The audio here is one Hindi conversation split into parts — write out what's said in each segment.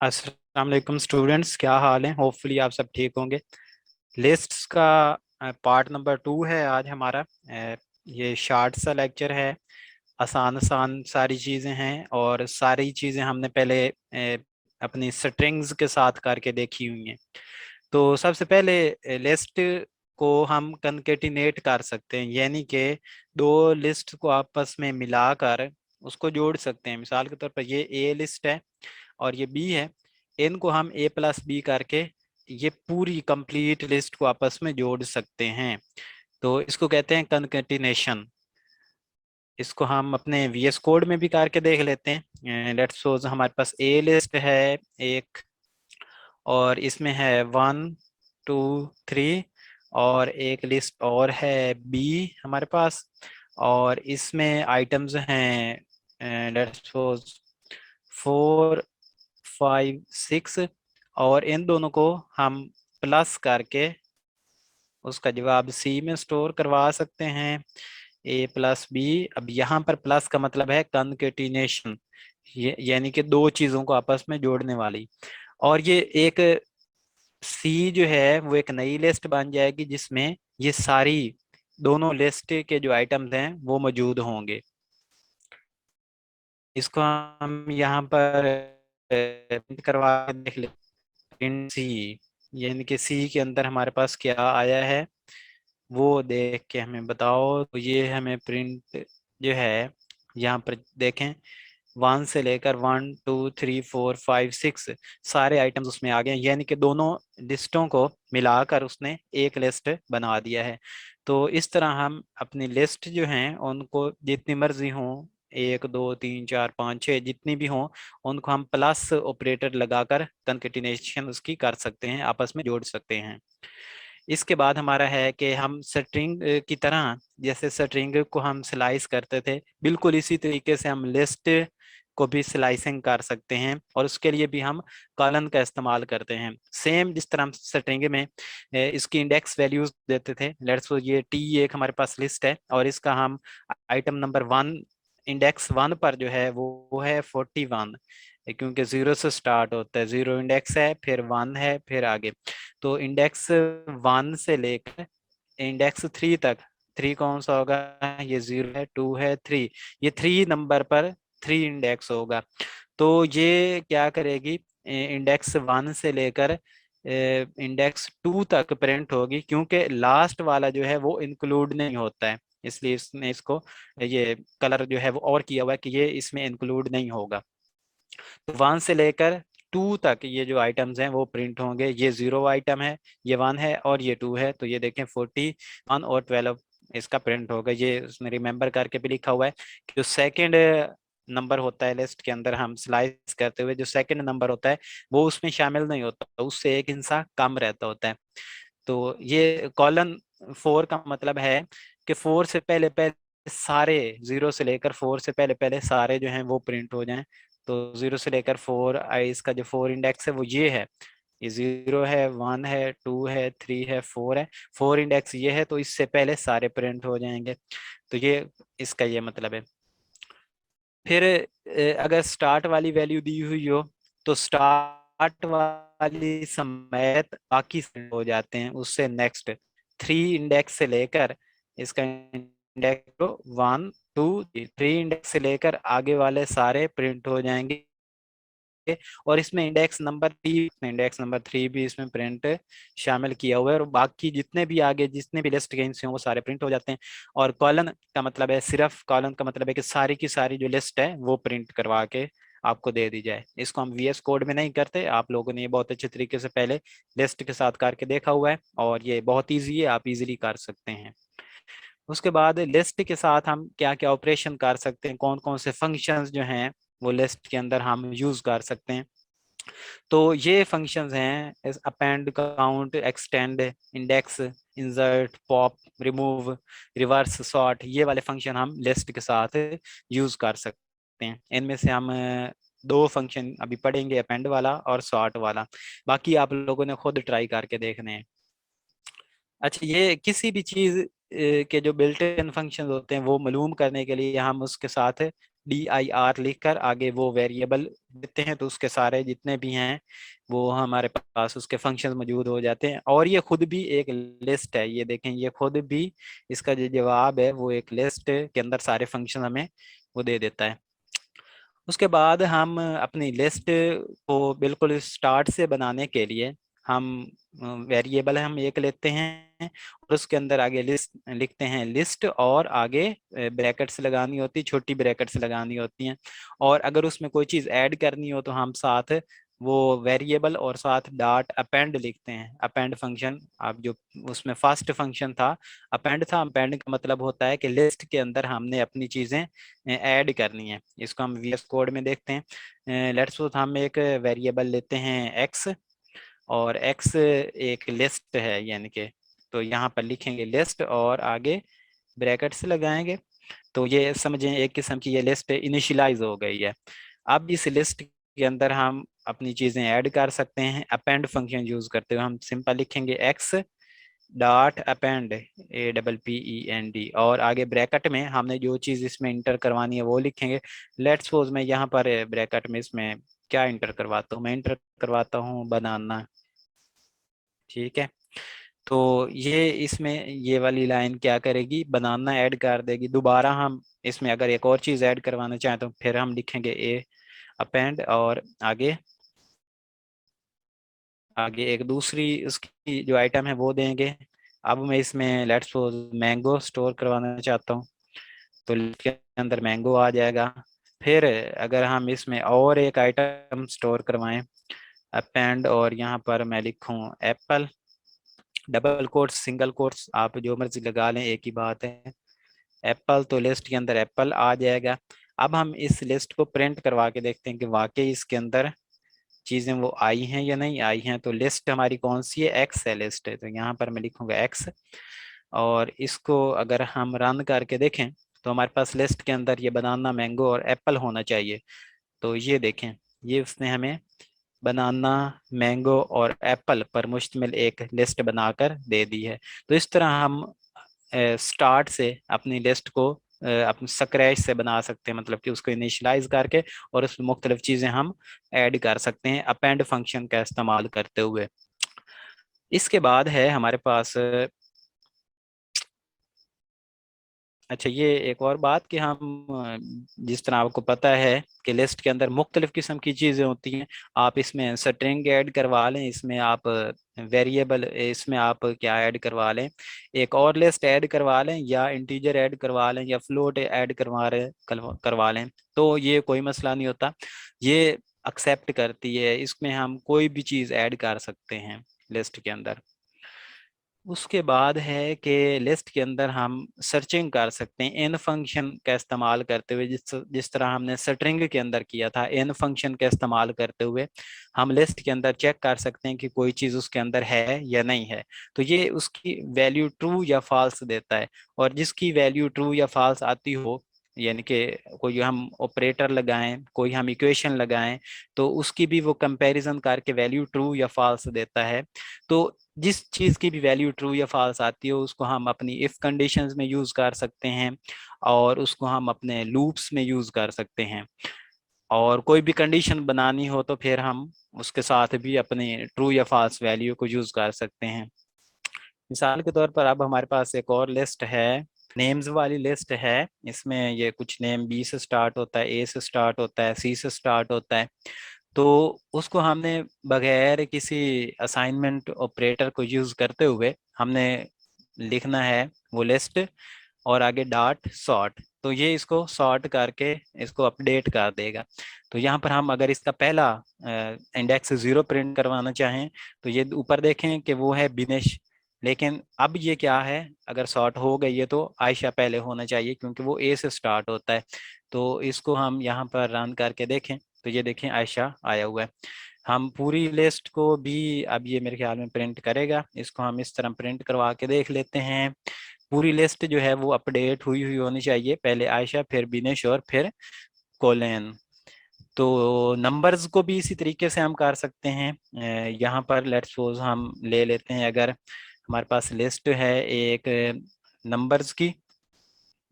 अस्सलाम वालेकुम स्टूडेंट्स, क्या हाल है। होपफुली आप सब ठीक होंगे। लिस्ट्स का पार्ट नंबर 2 है आज हमारा। ये शार्ट सा लेक्चर है। आसान आसान सारी चीज़ें हैं और सारी चीज़ें हमने पहले अपनी स्ट्रिंग्स के साथ करके देखी हुई हैं। तो सबसे पहले लिस्ट को हम कंकेटिनेट कर सकते हैं, यानी कि दो लिस्ट को आपस में मिलाकर उसको जोड़ सकते हैं। मिसाल के तौर पर ये ए लिस्ट है और ये बी है। इनको हम ए प्लस बी करके ये पूरी कंप्लीट लिस्ट को आपस में जोड़ सकते हैं। तो इसको कहते हैं कंकेटिनेशन। इसको हम अपने वीएस कोड में भी करके देख लेते हैं। लेट्स सपोज हमारे पास ए लिस्ट है एक, और इसमें है 1 2 3, और एक लिस्ट और है बी हमारे पास, और इसमें आइटम्स हैं लेट्स सपोज 4 5 6, और इन दोनों को हम प्लस करके उसका जवाब सी में स्टोर करवा सकते हैं, ए प्लस बी। अब यहाँ पर प्लस का मतलब है कंकेटिनेशन, यानी कि दो चीजों को आपस में जोड़ने वाली। और ये एक सी जो है वो एक नई लिस्ट बन जाएगी जिसमें ये सारी दोनों लिस्ट के जो आइटम्स हैं वो मौजूद होंगे। इसको हम यहाँ पर प्रिंट करवा के देख ले। प्रिंट सी, यानी कि सी के अंदर हमारे पास क्या आया है वो देख के हमें बताओ। तो ये हमें प्रिंट जो है यहाँ पर देखें, 1 से लेकर 1 2 3 4 5 6 सारे आइटम्स उसमें आ गए हैं, यानी कि दोनों लिस्टों को मिलाकर उसने एक लिस्ट बना दिया है। तो इस तरह हम अपनी लिस्ट जो हैं उनको जितनी मर्जी हो, 1 2 3 4 5 6 जितनी भी हो, उनको हम प्लस ऑपरेटर लगाकर कंकेटिनेशन उसकी कर सकते हैं, आपस में जोड़ सकते हैं। इसके बाद हमारा है कि हम स्ट्रिंग की तरह, जैसे स्ट्रिंग को हम स्लाइस करते थे, बिल्कुल इसी तरीके से हम लिस्ट को भी स्लाइसिंग कर सकते हैं, और उसके लिए भी हम कॉलन का इस्तेमाल करते हैं। सेम जिस तरह हम स्ट्रिंग में इसकी इंडेक्स वैल्यूज देते थे। लेट्स ये टी एक हमारे पास लिस्ट है और इसका हम आइटम नंबर 1, इंडेक्स 1 पर जो है वो है 41, क्योंकि 0 से स्टार्ट होता है, 0 इंडेक्स है, फिर 1 है, फिर आगे। तो इंडेक्स 1 से लेकर इंडेक्स 3 तक, 3 कौन सा होगा, ये 0 है, 2 है, 3, ये 3 नंबर पर 3 इंडेक्स होगा। तो ये क्या करेगी, इंडेक्स 1 से लेकर इंडेक्स 2 तक प्रिंट होगी, क्योंकि लास्ट वाला जो है वो इंक्लूड नहीं होता है, इसलिए इसने इसको ये कलर जो है वो और किया हुआ है कि ये इसमें इंक्लूड नहीं होगा। तो 1 से लेकर 2 तक ये जो आइटम्स हैं वो प्रिंट होंगे। ये 0 आइटम है, ये 1 है और ये 2 है, तो ये देखें 41 और 12 इसका प्रिंट होगा। ये उसमें रिमेंबर करके भी लिखा हुआ है कि जो सेकंड नंबर होता है लिस्ट के अंदर हम स्लाइस करते हुए, जो सेकंड नंबर होता है वो उसमें शामिल नहीं होता, उससे एक हिस्सा कम रहता होता है। तो ये कॉलन 4 का मतलब है कि 4 से पहले पहले सारे, 0 से लेकर 4 से पहले पहले सारे जो हैं वो प्रिंट हो जाएं। तो 0 से लेकर 4, आई इसका जो 4 इंडेक्स है वो ये है, ये 0 है, 1 है, 2 है, 3 है, 4 है। 4 इंडेक्स ये है, तो इससे पहले सारे प्रिंट हो जाएंगे। तो ये इसका ये मतलब है। फिर अगर स्टार्ट वाली वैल्यू दी हुई हो तो स्टार्ट वाली समेत बाकी हो जाते हैं उससे नेक्स्ट 3 इंडेक्स से लेकर, इसका इंडेक्स 1 2 3 इंडेक्स से लेकर आगे वाले सारे प्रिंट हो जाएंगे। और इसमें इंडेक्स नंबर 3 भी इसमें प्रिंट शामिल किया हुआ है, और बाकी जितने भी आगे जितने भी लिस्ट के हिस्से हैं वो सारे प्रिंट हो जाते हैं। और कॉलन का मतलब है, सिर्फ कॉलन का मतलब है कि सारी की सारी जो लिस्ट है वो प्रिंट करवा के आपको दे दी जाए। इसको हम वीएस कोड में नहीं करते, आप लोगों ने ये बहुत अच्छे तरीके से पहले लिस्ट के साथ करके देखा हुआ है, और ये बहुत ईजी है, आप इजीली कर सकते हैं। उसके बाद लिस्ट के साथ हम क्या क्या ऑपरेशन कर सकते हैं, कौन कौन से फंक्शंस जो हैं वो लिस्ट के अंदर हम यूज कर सकते हैं। तो ये फंक्शंस हैं append, count, extend, index, insert, pop, remove, reverse, sort, ये वाले फंक्शन हम लिस्ट के साथ यूज कर सकते हैं। इनमें से हम दो फंक्शन अभी पढ़ेंगे, अपेंड वाला और सॉर्ट वाला, बाकी आप लोगों ने खुद ट्राई करके देखने हैं। अच्छा, ये किसी भी चीज के जो बिल्ट इन फंक्शन होते हैं वो मालूम करने के लिए हम उसके साथ dir लिखकर आगे वो वेरिएबल देते हैं, तो उसके सारे जितने भी हैं वो हमारे पास उसके फंक्शंस मौजूद हो जाते हैं। और ये खुद भी एक लिस्ट है, ये देखें, ये खुद भी इसका जो जवाब है वो एक लिस्ट के अंदर सारे फंक्शन हमें वो दे देता है। उसके बाद हम अपनी लिस्ट को बिल्कुल स्टार्ट से बनाने के लिए हम वेरिएबल हम एक लेते हैं और उसके अंदर आगे लिस्ट लिखते हैं लिस्ट, और आगे ब्रैकेट्स लगानी होती, छोटी ब्रैकेट्स लगानी होती हैं। और अगर उसमें कोई चीज़ ऐड करनी हो तो हम साथ वो वेरिएबल और साथ डॉट अपेंड लिखते हैं। अपेंड फंक्शन, आप जो उसमें फर्स्ट फंक्शन था अपेंड था, अपेंड का मतलब होता है कि लिस्ट के अंदर हमने अपनी चीज़ें ऐड करनी है। इसको हम वीएस कोड में देखते हैं। लेट्स सपोज हम एक वेरिएबल लेते हैं एक्स, और एक्स एक लिस्ट है यानी कि, तो यहाँ पर लिखेंगे लिस्ट और आगे ब्रैकेट्स लगाएंगे, तो ये समझें एक किस्म की ये लिस्ट इनिशियलाइज हो गई है। अब इस लिस्ट के अंदर हम अपनी चीजें ऐड कर सकते हैं अपेंड फंक्शन यूज करते हुए। हम सिंपल लिखेंगे एक्स डॉट अपेंड, APPEND, और आगे ब्रैकेट में हमने जो चीज इसमें इंटर करवानी है वो लिखेंगे। लेट्स सपोज मैं यहाँ पर ब्रैकेट में इसमें क्या इंटर करवाता हूँ, मैं इंटर करवाता हूँ बनाना। ठीक है, तो ये इसमें ये वाली लाइन क्या करेगी, बनाना ऐड कर देगी। दोबारा हम इसमें अगर एक और चीज ऐड करवाना चाहें तो फिर हम लिखेंगे ए अपेंड, और आगे आगे एक दूसरी उसकी जो आइटम है वो देंगे। अब मैं इसमें लेट्स सपोज मैंगो स्टोर करवाना चाहता हूँ, तो लिस्ट के अंदर मैंगो आ जाएगा। फिर अगर हम इसमें और एक आइटम स्टोर करवाएं अपेंड, और यहाँ पर मैं लिखूं Apple, double quotes single quotes आप जो मर्जी लगा लें, एक ही बात है, एप्पल, तो लिस्ट के अंदर एप्पल आ जाएगा। अब हम इस लिस्ट को प्रिंट करवा के देखते हैं कि वाकई इसके अंदर चीजें वो आई हैं या नहीं आई हैं। तो लिस्ट हमारी कौन सी है, एक्स है लिस्ट है, तो यहाँ पर मैं लिखूंगा एक्स, और इसको अगर हम रन करके देखें तो हमारे पास लिस्ट के अंदर ये बनाना मैंगो और एप्पल होना चाहिए। तो ये देखें, ये उसने हमें बनाना मैंगो और एप्पल पर मुश्तमिल एक लिस्ट बनाकर दे दी है। तो इस तरह हम स्टार्ट से अपनी लिस्ट को अपने स्क्रैच से बना सकते हैं, मतलब कि उसको इनिशियलाइज करके और उसमें मुख्तलिफ चीजें हम ऐड कर सकते हैं अपेंड फंक्शन का इस्तेमाल करते हुए। इसके बाद है हमारे पास अच्छा, ये एक और बात कि हम जिस तरह आपको पता है कि लिस्ट के अंदर मुख्तलिफ किस्म की चीज़ें होती हैं। आप इसमें स्ट्रिंग ऐड करवा लें, इसमें आप वेरिएबल, इसमें आप क्या ऐड करवा लें, एक और लिस्ट ऐड करवा लें, या इंटीजर ऐड करवा लें, या फ्लोट ऐड करवा लें, तो ये कोई मसला नहीं होता, ये एक्सेप्ट करती है। इसमें हम कोई भी चीज़ ऐड कर सकते हैं लिस्ट के अंदर। उसके बाद है कि लिस्ट के अंदर हम सर्चिंग कर सकते हैं इन फंक्शन का इस्तेमाल करते हुए, जिस जिस तरह हमने स्ट्रिंग के अंदर किया था। इन फंक्शन का इस्तेमाल करते हुए हम लिस्ट के अंदर चेक कर सकते हैं कि कोई चीज़ उसके अंदर है या नहीं है। तो ये उसकी वैल्यू ट्रू या फॉल्स देता है, और जिसकी वैल्यू ट्रू या फॉल्स आती हो, यानी कि कोई हम ऑपरेटर लगाएं, कोई हम इक्वेशन लगाएं, तो उसकी भी वो कंपैरिजन करके वैल्यू ट्रू या फॉल्स देता है। तो जिस चीज की भी वैल्यू ट्रू या फॉल्स आती हो उसको हम अपनी इफ कंडीशंस में यूज कर सकते हैं, और उसको हम अपने लूप्स में यूज कर सकते हैं। और कोई भी कंडीशन बनानी हो तो फिर हम उसके साथ भी अपनी ट्रू या फॉल्स वैल्यू को यूज कर सकते हैं। मिसाल के तौर पर अब हमारे पास एक और लिस्ट है, नेम्स वाली लिस्ट है। इसमें ये कुछ नेम बी से स्टार्ट होता है, ए से स्टार्ट होता है, सी से स्टार्ट होता है। तो उसको हमने बगैर किसी असाइनमेंट ऑपरेटर को यूज करते हुए हमने लिखना है वो लिस्ट, और आगे डॉट सॉर्ट, तो ये इसको सॉर्ट करके इसको अपडेट कर देगा। तो यहाँ पर हम अगर इसका पहला इंडेक्स 0 प्रिंट करवाना चाहें तो ये ऊपर देखें कि वो है बिनेश, लेकिन अब ये क्या है, अगर सॉर्ट हो गई है तो आयशा पहले होना चाहिए क्योंकि वो ए से स्टार्ट होता है। तो इसको हम यहाँ पर रन करके देखें तो ये देखें आयशा आया हुआ है। हम पूरी लिस्ट को भी अब ये मेरे ख्याल में प्रिंट करेगा, इसको हम इस तरह प्रिंट करवा के देख लेते हैं। पूरी लिस्ट जो है वो अपडेट हुई हुई होनी चाहिए, पहले आयशा फिर बिनेश और फिर कोलेन। तो नंबर्स को भी इसी तरीके से हम कर सकते हैं। यहाँ पर लेट्स सपोज हम ले लेते हैं, अगर हमारे पास लिस्ट है एक नंबर्स की,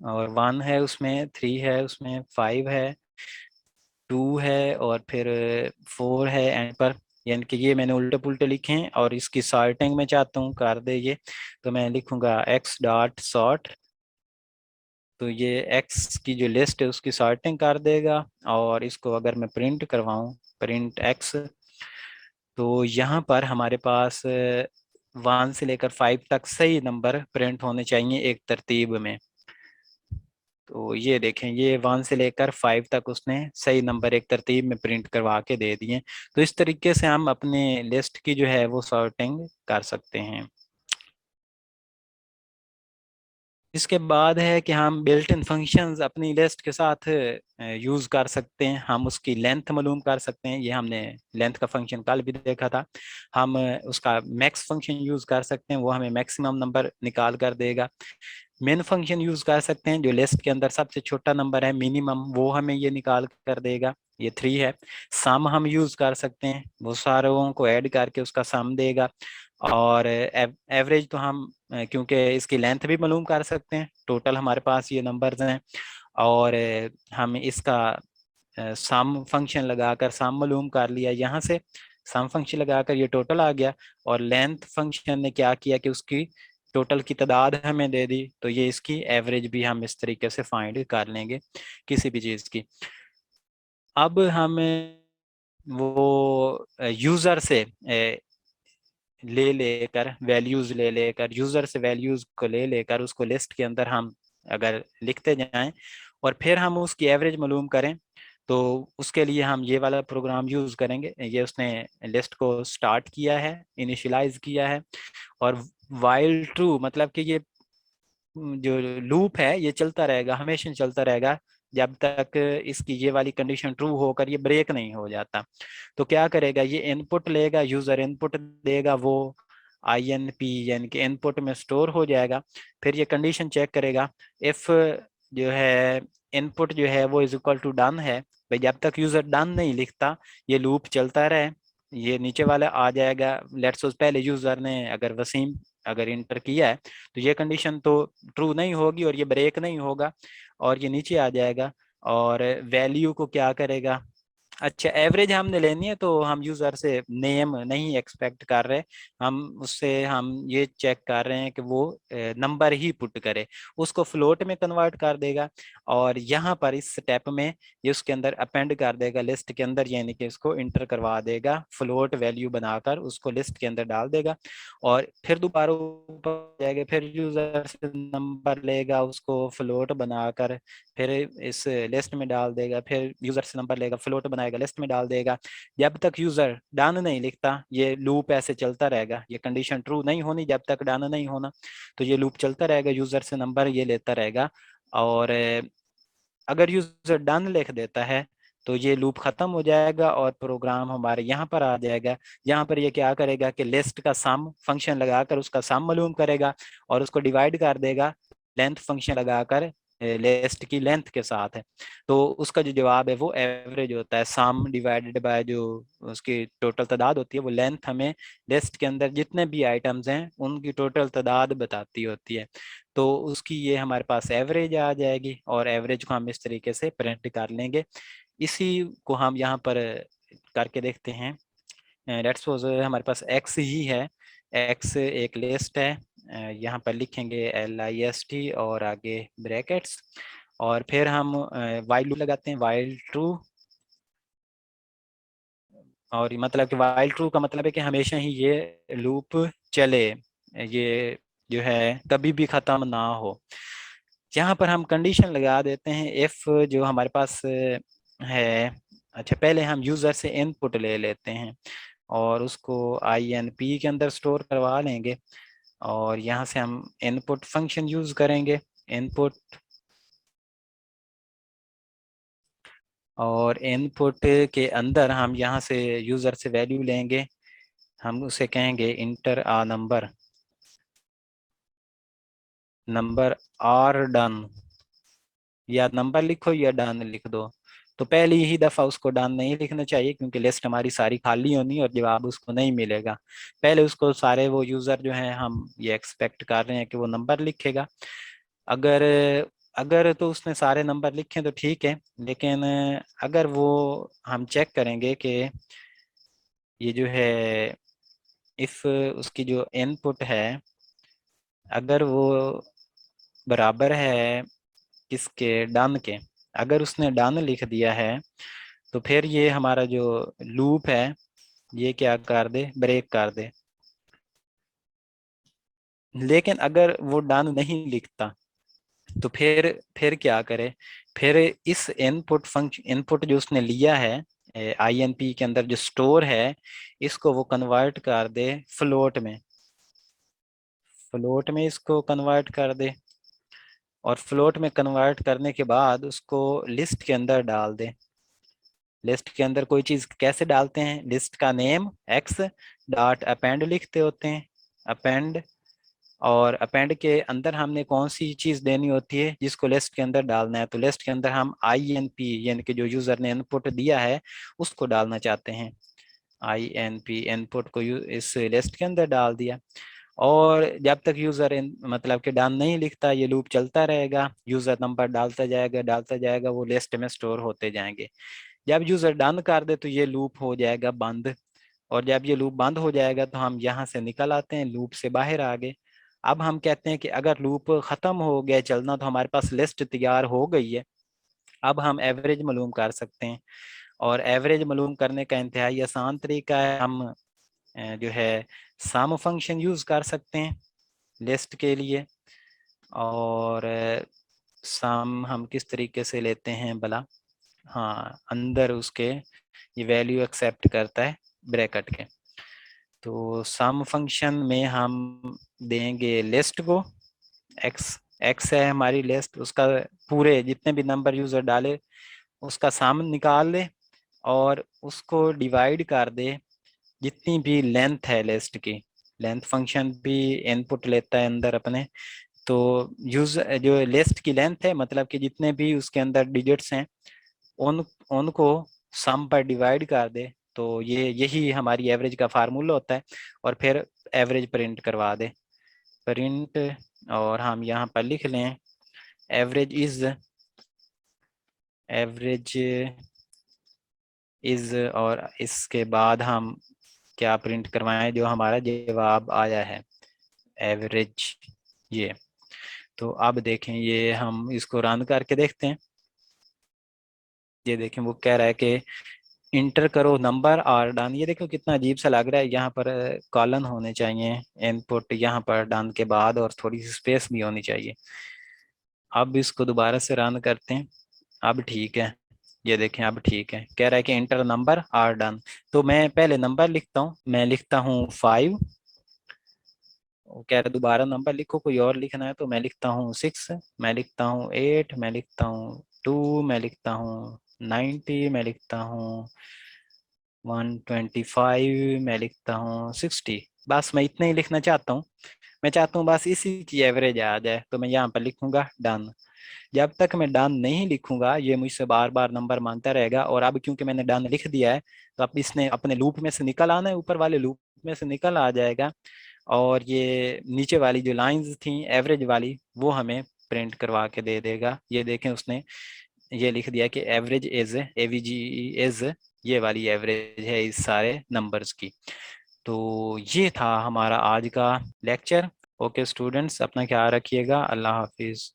और 1 है उसमें, 3 है उसमें, 5 है, 2 है, और फिर 4 है एंड पर। यानी कि ये मैंने उल्टे पुल्टे लिखे हैं, और इसकी सॉर्टिंग मैं चाहता हूँ कर दे ये, तो मैं लिखूंगा एक्स डॉट सॉर्ट। तो ये एक्स की जो लिस्ट है उसकी सॉर्टिंग कर देगा। और इसको अगर मैं प्रिंट करवाऊं, प्रिंट एक्स, तो यहाँ पर हमारे पास 1 से लेकर 5 तक सही नंबर प्रिंट होने चाहिए एक तरतीब में। तो ये देखें, ये 1 से लेकर 5 तक उसने सही नंबर एक तरतीब में प्रिंट करवा के दे दिए। तो इस तरीके से हम अपने लिस्ट की जो है वो सॉर्टिंग कर सकते हैं। इसके बाद है कि हम बिल्ट इन फंक्शंस अपनी लिस्ट के साथ यूज कर सकते हैं। हम उसकी लेंथ मालूम कर सकते हैं, ये हमने लेंथ का फंक्शन कल भी देखा था। हम उसका मैक्स फंक्शन यूज कर सकते हैं, वो हमें मैक्सिमम नंबर निकाल कर देगा। मेन फंक्शन यूज कर सकते हैं, जो लिस्ट के अंदर सबसे छोटा नंबर है मिनिमम, वो हमें ये निकाल कर देगा, ये 3 है। सम हम यूज कर सकते हैं, वो सारों को ऐड करके उसका सम देगा। और एवरेज तो हम क्योंकि इसकी लेंथ भी मालूम कर सकते हैं, टोटल हमारे पास ये नंबर्स हैं। और हम इसका सम फंक्शन लगाकर सम मालूम कर लिया यहाँ से, सम फंक्शन लगाकर ये टोटल आ गया। और लेंथ फंक्शन ने क्या किया कि उसकी टोटल की तादाद हमें दे दी, तो ये इसकी एवरेज भी हम इस तरीके से फाइंड कर लेंगे किसी भी चीज़ की। अब हम वो यूज़र से ले लेकर वैल्यूज ले लेकर यूजर से वैल्यूज को ले लेकर उसको लिस्ट के अंदर हम अगर लिखते जाएं, और फिर हम उसकी एवरेज मालूम करें, तो उसके लिए हम ये वाला प्रोग्राम यूज करेंगे। ये उसने लिस्ट को स्टार्ट किया है, इनिशियलाइज किया है। और वाइल ट्रू मतलब कि ये जो लूप है ये चलता रहेगा, हमेशा चलता रहेगा, जब तक इसकी ये वाली कंडीशन ट्रू होकर ये ब्रेक नहीं हो जाता। तो क्या करेगा, ये इनपुट लेगा, यूजर इनपुट देगा, वो INP यानी कि इनपुट में स्टोर हो जाएगा। फिर ये कंडीशन चेक करेगा, इफ जो है इनपुट जो है वो इज इक्वल टू डन है, भाई जब तक यूजर डन नहीं लिखता ये लूप चलता रहे। ये नीचे वाला आ जाएगा, लेट्स सपोज पहले यूजर ने अगर वसीम अगर इंटर किया है, तो ये कंडीशन तो ट्रू नहीं होगी और ये ब्रेक नहीं होगा, और ये नीचे आ जाएगा। और वैल्यू को क्या करेगा, अच्छा एवरेज हमने लेनी है, तो हम यूजर से नेम नहीं एक्सपेक्ट कर रहे, हम उससे हम ये चेक कर रहे हैं कि वो नंबर ही पुट करे, उसको फ्लोट में कन्वर्ट कर देगा। और यहाँ पर इस स्टेप में ये उसके अंदर अपेंड कर देगा लिस्ट के अंदर, यानी कि इसको इंटर करवा देगा, फ्लोट वैल्यू बनाकर उसको लिस्ट के अंदर डाल देगा। और फिर दोबारा ऊपर जाएगा, फिर यूजर से नंबर लेगा, उसको फ्लोट बनाकर फिर इस लिस्ट में डाल देगा, फिर यूजर से नंबर लेगा, फ्लोट बनाएगा, लिस्ट में डाल देगा। जब तक यूजर डन नहीं लिखता ये लूप ऐसे चलता रहेगा, ये कंडीशन ट्रू नहीं होनी जब तक डन नहीं होना, तो ये लूप चलता रहेगा, यूजर से नंबर ये लेता रहेगा। और अगर यूजर डन लिख देता है तो ये लूप खत्म हो जाएगा और प्रोग्राम हमारे यहाँ पर आ जाएगा। यहाँ पर ये क्या करेगा कि लिस्ट का सम फंक्शन लगाकर उसका सम मालूम करेगा और उसको डिवाइड कर देगा लेंथ फंक्शन लगाकर लिस्ट की लेंथ के साथ है। तो उसका जो जवाब है वो एवरेज होता है, सम डिवाइडेड बाय जो उसकी टोटल तादाद होती है, वो लेंथ हमें लिस्ट के अंदर जितने भी आइटम्स हैं उनकी टोटल तादाद बताती होती है। तो उसकी ये हमारे पास एवरेज आ जाएगी, और एवरेज को हम इस तरीके से प्रिंट कर लेंगे। इसी को हम यहाँ पर करके देखते हैं। लेट्स सपोज हमारे पास एक्स ही है, एक्स एक लिस्ट है, यहाँ पर लिखेंगे LIST और आगे ब्रैकेट्स, और फिर हम वाइल लूप लगाते हैं, वाइल ट्रू। और मतलब कि वाइल ट्रू का मतलब है कि हमेशा ही ये लूप चले, ये जो है कभी भी खत्म ना हो। यहाँ पर हम कंडीशन लगा देते हैं, इफ जो हमारे पास है, अच्छा पहले हम यूजर से इनपुट ले लेते हैं और उसको INP के अंदर स्टोर करवा लेंगे। और यहाँ से हम इनपुट फंक्शन यूज करेंगे, इनपुट, और इनपुट के अंदर हम यहाँ से यूजर से वैल्यू लेंगे, हम उसे कहेंगे enter a number, number or done, या नंबर लिखो या डन लिख दो। तो पहली ही दफा उसको डन नहीं लिखना चाहिए क्योंकि लिस्ट हमारी सारी खाली होनी और जवाब उसको नहीं मिलेगा। पहले उसको सारे वो यूजर जो हैं हम ये एक्सपेक्ट कर रहे हैं कि वो नंबर लिखेगा। अगर अगर तो उसने सारे नंबर लिखे तो ठीक है, लेकिन अगर वो हम चेक करेंगे कि ये जो है इफ उसकी जो इनपुट है अगर वो बराबर है किसके, डन के, अगर उसने डन लिख दिया है तो फिर ये हमारा जो लूप है ये क्या कर दे, ब्रेक कर दे। लेकिन अगर वो डन नहीं लिखता तो फिर क्या करे, फिर इस इनपुट फंक्शन, इनपुट जो उसने लिया है आईएनपी के अंदर जो स्टोर है, इसको वो कन्वर्ट कर दे फ्लोट में, फ्लोट में इसको कन्वर्ट कर दे, और फ्लोट में कन्वर्ट करने के बाद उसको लिस्ट के अंदर डाल दे। लिस्ट के अंदर कोई चीज कैसे डालते हैं, लिस्ट का नेम एक्स डॉट अपेंड लिखते होते हैं, अपेंड, और अपेंड के अंदर हमने कौन सी चीज देनी होती है जिसको लिस्ट के अंदर डालना है, तो लिस्ट के अंदर हम आई एन पी यानी कि जो यूजर ने इनपुट दिया है उसको डालना चाहते हैं। आई एन पी इनपुट को इस लिस्ट के अंदर डाल दिया, और जब तक यूजर मतलब कि डन नहीं लिखता ये लूप चलता रहेगा, यूजर नंबर डालता जाएगा, वो लिस्ट में स्टोर होते जाएंगे। जब यूजर डन कर दे तो ये लूप हो जाएगा बंद, और जब ये लूप बंद हो जाएगा तो हम यहाँ से निकल आते हैं, लूप से बाहर आ गए। अब हम कहते हैं कि अगर लूप खत्म हो गया चलना तो हमारे पास लिस्ट तैयार हो गई है, अब हम एवरेज मालूम कर सकते हैं। और एवरेज मालूम करने का इंतहाई आसान तरीका है, हम जो है सम फंक्शन यूज कर सकते हैं लिस्ट के लिए। और सम हम किस तरीके से लेते हैं भला, हाँ अंदर उसके ये वैल्यू एक्सेप्ट करता है ब्रैकेट के, तो सम फंक्शन में हम देंगे लिस्ट को, एक्स, एक्स है हमारी लिस्ट, उसका पूरे जितने भी नंबर यूजर डाले उसका सम निकाल ले, और उसको डिवाइड कर दे जितनी भी लेंथ है लिस्ट की। लेंथ फंक्शन भी इनपुट लेता है अंदर अपने, तो यूज जो लिस्ट की लेंथ है मतलब कि जितने भी उसके अंदर डिजिट्स हैं उन उनको सम पर डिवाइड कर दे, तो ये यही हमारी एवरेज का फार्मूला होता है, और फिर एवरेज प्रिंट करवा दे, प्रिंट, और हम यहाँ पर लिख लें एवरेज इज, एवरेज इज, और इसके बाद हम क्या प्रिंट करवाएं जो हमारा जवाब आया है एवरेज, ये। तो अब देखें ये हम इसको रन करके देखते हैं, ये देखें वो कह रहा है कि इंटर करो नंबर और डन, ये देखो कितना अजीब सा लग रहा है, यहाँ पर कॉलन होने चाहिए इनपुट, यहाँ पर डन के बाद और थोड़ी सी स्पेस भी होनी चाहिए। अब इसको दोबारा से रन करते हैं, अब ठीक है, ये देखें अब ठीक है, कह रहा है कि इंटर नंबर आर डन। तो मैं पहले नंबर लिखता हूँ, मैं लिखता हूँ 5, वो कह रहा है दोबारा नंबर लिखो कोई और लिखना है, तो मैं लिखता हूँ 6, मैं लिखता हूँ 8, मैं लिखता हूँ 2, मैं लिखता हूँ 90, मैं लिखता हूँ 125, मैं लिखता हूँ 60। बस मैं इतना ही लिखना चाहता हूँ, मैं चाहता हूँ बस इसी की एवरेज आ जाए, तो मैं यहाँ पर लिखूंगा डन। जब तक मैं डन नहीं लिखूंगा ये मुझसे बार बार नंबर मांगता रहेगा, और अब क्योंकि मैंने डन लिख दिया है तो अब इसने अपने लूप में से निकल आना है, ऊपर वाले लूप में से निकल आ जाएगा, और ये नीचे वाली जो लाइंस थी एवरेज वाली वो हमें प्रिंट करवा के दे देगा। ये देखें उसने ये लिख दिया कि एवरेज इज, एवीजी इज, ये वाली एवरेज है इस सारे नंबर्स की। तो ये था हमारा आज का लेक्चर। ओके स्टूडेंट्स, अपना ख्याल रखिएगा, अल्लाह हाफिज।